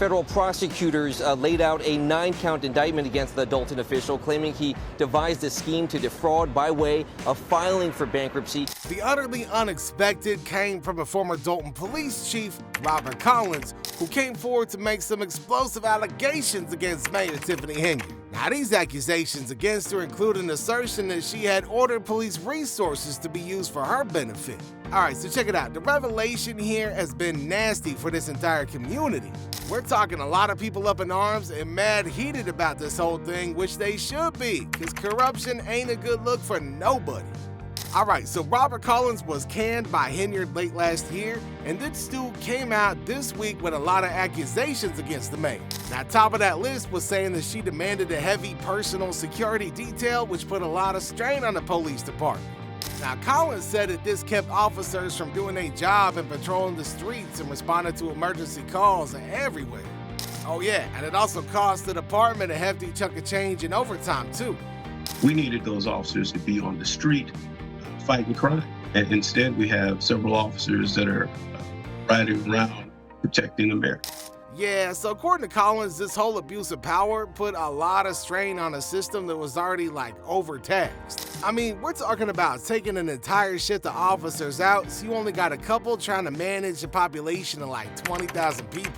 Federal prosecutors laid out a 9-count indictment against the Dolton official, claiming he devised a scheme to defraud by way of filing for bankruptcy. The utterly unexpected came from a former Dolton police chief, Robert Collins, who came forward to make some explosive allegations against Mayor Tiffany Henyard. Now, these accusations against her include an assertion that she had ordered police resources to be used for her benefit. All right, so check it out. The revelation here has been nasty for this entire community. We're talking a lot of people up in arms and mad heated about this whole thing, which they should be, because corruption ain't a good look for nobody. All right, so Robert Collins was canned by Henyard late last year, and this dude came out this week with a lot of accusations against the mayor. Now, top of that list was saying that she demanded a heavy personal security detail, which put a lot of strain on the police department. Now, Collins said that this kept officers from doing their job and patrolling the streets and responding to emergency calls everywhere. Oh yeah, and it also cost the department a hefty chunk of change in overtime too. We needed those officers to be on the street fighting crime, and instead we have several officers that are riding around protecting America. Yeah, so according to Collins, this whole abuse of power put a lot of strain on a system that was already overtaxed. I mean, we're talking about taking an entire shift of officers out, so you only got a couple trying to manage a population of 20,000 people.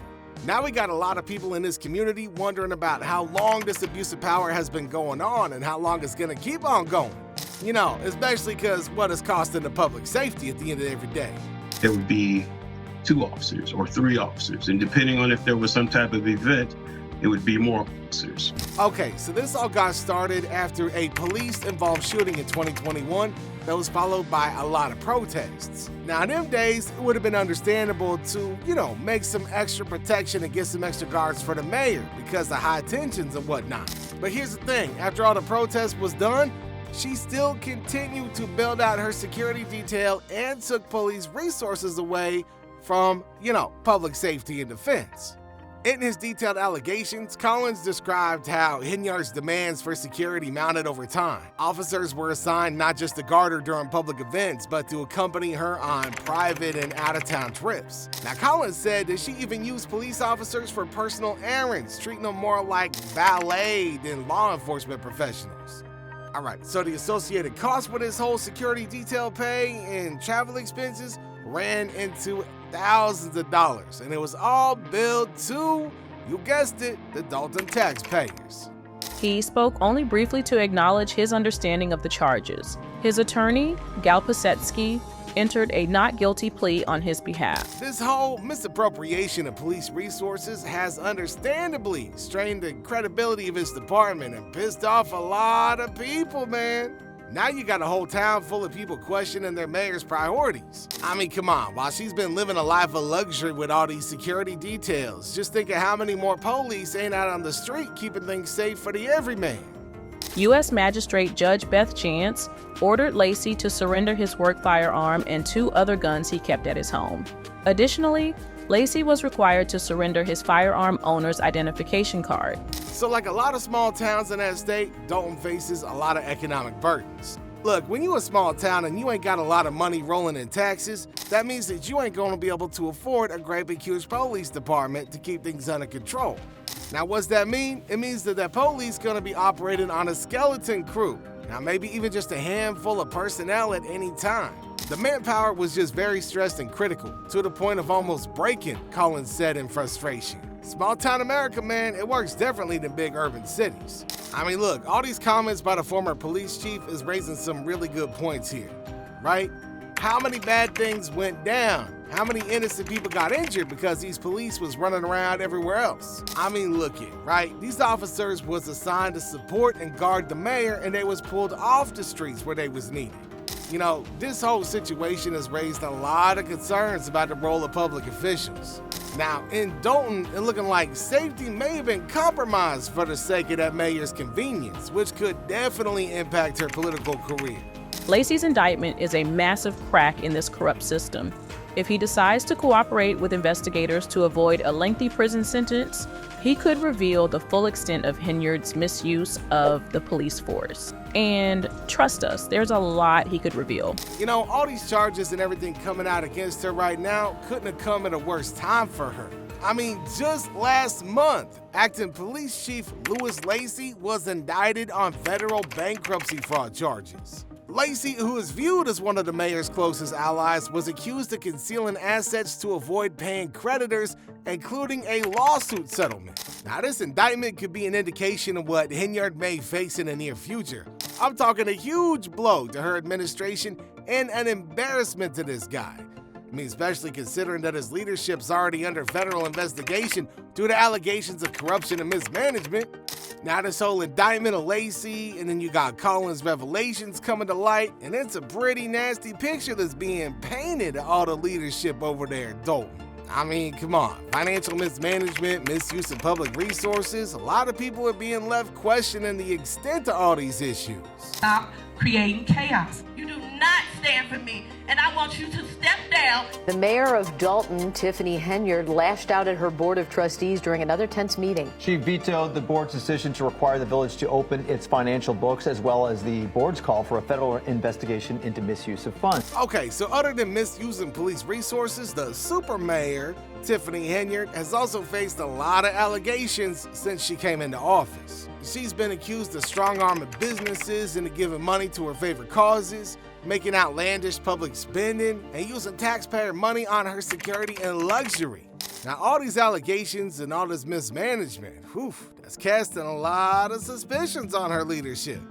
Now we got a lot of people in this community wondering about how long this abuse of power has been going on and how long it's gonna keep on going. You know, especially because what it's costing the public safety at the end of every day. There would be 2 officers or 3 officers, and depending on if there was some type of event, it would be more officers. Okay, so this all got started after a police-involved shooting in 2021 that was followed by a lot of protests. Now, in them days, it would have been understandable to, make some extra protection and get some extra guards for the mayor because of high tensions and whatnot. But here's the thing, after all the protest was done, she still continued to build out her security detail and took police resources away from, public safety and defense. In his detailed allegations, Collins described how Henyard's demands for security mounted over time. Officers were assigned not just to guard her during public events, but to accompany her on private and out-of-town trips. Now, Collins said that she even used police officers for personal errands, treating them more like valet than law enforcement professionals. All right, so the associated cost with this whole security detail pay and travel expenses ran into thousands of dollars, and it was all billed to, you guessed it, the Dolton taxpayers. He spoke only briefly to acknowledge his understanding of the charges. His attorney, Gal Pasetsky, entered a not guilty plea on his behalf. This whole misappropriation of police resources has understandably strained the credibility of his department and pissed off a lot of people, man. Now you got a whole town full of people questioning their mayor's priorities. I mean, come on, while she's been living a life of luxury with all these security details, just think of how many more police ain't out on the street keeping things safe for the everyman. U.S. Magistrate Judge Beth Chance ordered Lacey to surrender his work firearm and 2 other guns he kept at his home. Additionally, Lacey was required to surrender his firearm owner's identification card. So like a lot of small towns in that state, Dolton faces a lot of economic burdens. Look, when you a small town and you ain't got a lot of money rolling in taxes, that means that you ain't gonna be able to afford a great big huge police department to keep things under control. Now what's that mean? It means that police gonna be operating on a skeleton crew. Now maybe even just a handful of personnel at any time. The manpower was just very stressed and critical, to the point of almost breaking, Collins said in frustration. Small town America, man, it works differently than big urban cities. I mean, look, all these comments by the former police chief is raising some really good points here, right? How many bad things went down? How many innocent people got injured because these police was running around everywhere else? I mean, look it, right? These officers was assigned to support and guard the mayor, and they was pulled off the streets where they was needed. This whole situation has raised a lot of concerns about the role of public officials. Now, in Dolton, it's looking like safety may have been compromised for the sake of that mayor's convenience, which could definitely impact her political career. Lacey's indictment is a massive crack in this corrupt system. If he decides to cooperate with investigators to avoid a lengthy prison sentence, he could reveal the full extent of Henyard's misuse of the police force. And trust us, there's a lot he could reveal. All these charges and everything coming out against her right now couldn't have come at a worse time for her. Just last month, acting police chief Louis Lacey was indicted on federal bankruptcy fraud charges. Lacey, who is viewed as one of the mayor's closest allies, was accused of concealing assets to avoid paying creditors, including a lawsuit settlement. Now, this indictment could be an indication of what Henyard may face in the near future. I'm talking a huge blow to her administration and an embarrassment to this guy. Especially considering that his leadership's already under federal investigation due to allegations of corruption and mismanagement. Now this whole indictment of Lacey, and then you got Colin's revelations coming to light, and it's a pretty nasty picture that's being painted of all the leadership over there at Dolton. Come on, financial mismanagement, misuse of public resources, a lot of people are being left questioning the extent of all these issues. Stop creating chaos. You do not stand for me, and I want you to step down. The mayor of Dolton, Tiffany Henyard, lashed out at her board of trustees during another tense meeting. She vetoed the board's decision to require the village to open its financial books, as well as the board's call for a federal investigation into misuse of funds. Okay, so other than misusing police resources, the super mayor, Tiffany Henyard, has also faced a lot of allegations since she came into office. She's been accused of strong-arming businesses into giving money to her favorite causes, making outlandish public spending, and using taxpayer money on her security and luxury. Now, all these allegations and all this mismanagement, that's casting a lot of suspicions on her leadership.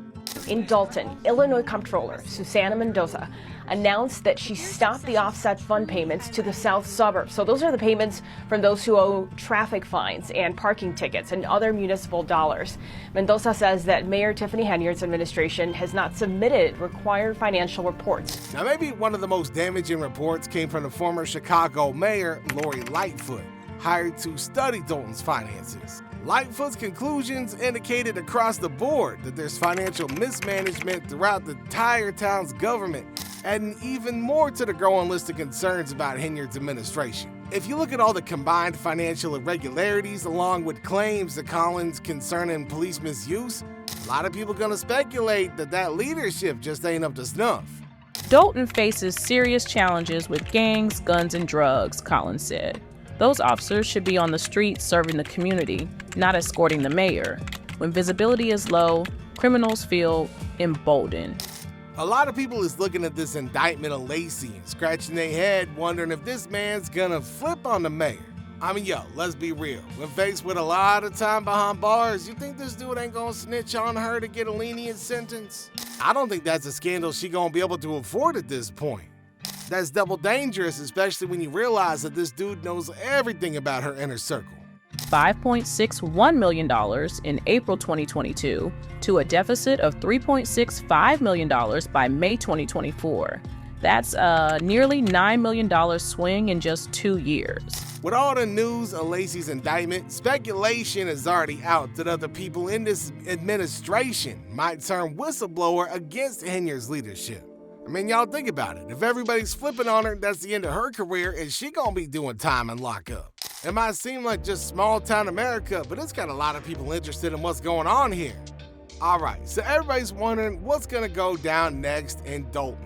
In Dolton, Illinois Comptroller Susana Mendoza announced that she stopped the offset fund payments to the south suburbs. So those are the payments from those who owe traffic fines and parking tickets and other municipal dollars. Mendoza says that Mayor Tiffany Henyard's administration has not submitted required financial reports. Now, maybe one of the most damaging reports came from the former Chicago mayor, Lori Lightfoot, hired to study Dolton's finances. Lightfoot's conclusions indicated across the board that there's financial mismanagement throughout the entire town's government, adding even more to the growing list of concerns about Henyard's administration. If you look at all the combined financial irregularities along with claims to Collins concerning police misuse, a lot of people gonna speculate that leadership just ain't up to snuff. Dolton faces serious challenges with gangs, guns, and drugs, Collins said. Those officers should be on the streets serving the community, not escorting the mayor. When visibility is low, criminals feel emboldened. A lot of people is looking at this indictment of Lacey and scratching their head wondering if this man's gonna flip on the mayor. Let's be real. When faced with a lot of time behind bars, you think this dude ain't gonna snitch on her to get a lenient sentence? I don't think that's a scandal she gonna be able to afford at this point. That's double dangerous, especially when you realize that this dude knows everything about her inner circle. $5.61 million in April 2022 to a deficit of $3.65 million by May 2024. That's a nearly $9 million swing in just 2 years. With all the news of Lacey's indictment, speculation is already out that other people in this administration might turn whistleblower against Henyard's leadership. Y'all think about it. If everybody's flipping on her, that's the end of her career, and she gonna be doing time in lockup. It might seem like just small town America, but it's got a lot of people interested in what's going on here. All right, so everybody's wondering what's gonna go down next in Dolton.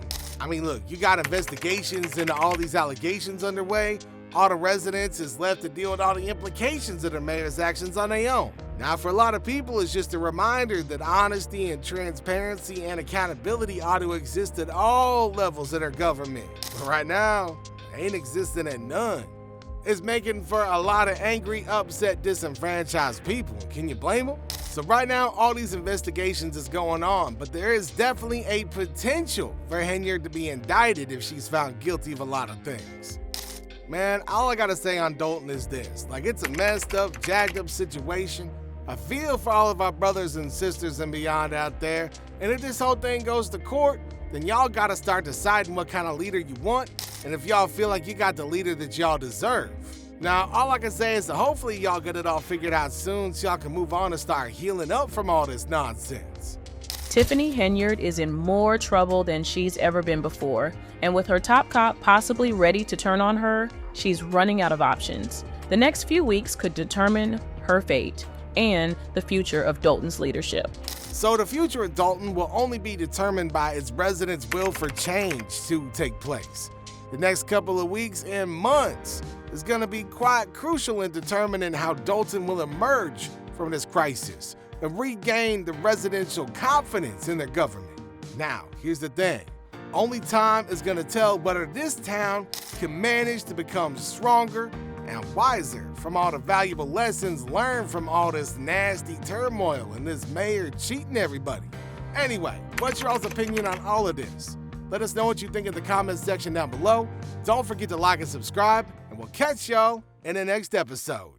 Look, you got investigations into all these allegations underway. All the residents is left to deal with all the implications of the mayor's actions on their own. Now, for a lot of people, it's just a reminder that honesty and transparency and accountability ought to exist at all levels of their government. But right now, they ain't existing at none. It's making for a lot of angry, upset, disenfranchised people. Can you blame them? So right now, all these investigations is going on, but there is definitely a potential for Henyard to be indicted if she's found guilty of a lot of things. Man, all I gotta say on Dolton is this. It's a messed up, jacked up situation. I feel for all of our brothers and sisters and beyond out there. And if this whole thing goes to court, then y'all gotta start deciding what kind of leader you want and if y'all feel like you got the leader that y'all deserve. Now, all I can say is that hopefully y'all get it all figured out soon so y'all can move on and start healing up from all this nonsense. Tiffany Henyard is in more trouble than she's ever been before, and with her top cop possibly ready to turn on her, she's running out of options. The next few weeks could determine her fate and the future of Dolton's leadership. So the future of Dolton will only be determined by its residents' will for change to take place. The next couple of weeks and months is going to be quite crucial in determining how Dolton will emerge from this crisis and regain the residential confidence in their government. Now, here's the thing. Only time is going to tell whether this town can manage to become stronger and wiser from all the valuable lessons learned from all this nasty turmoil and this mayor cheating everybody. Anyway, what's your all's opinion on all of this? Let us know what you think in the comments section down below. Don't forget to like and subscribe, and we'll catch y'all in the next episode.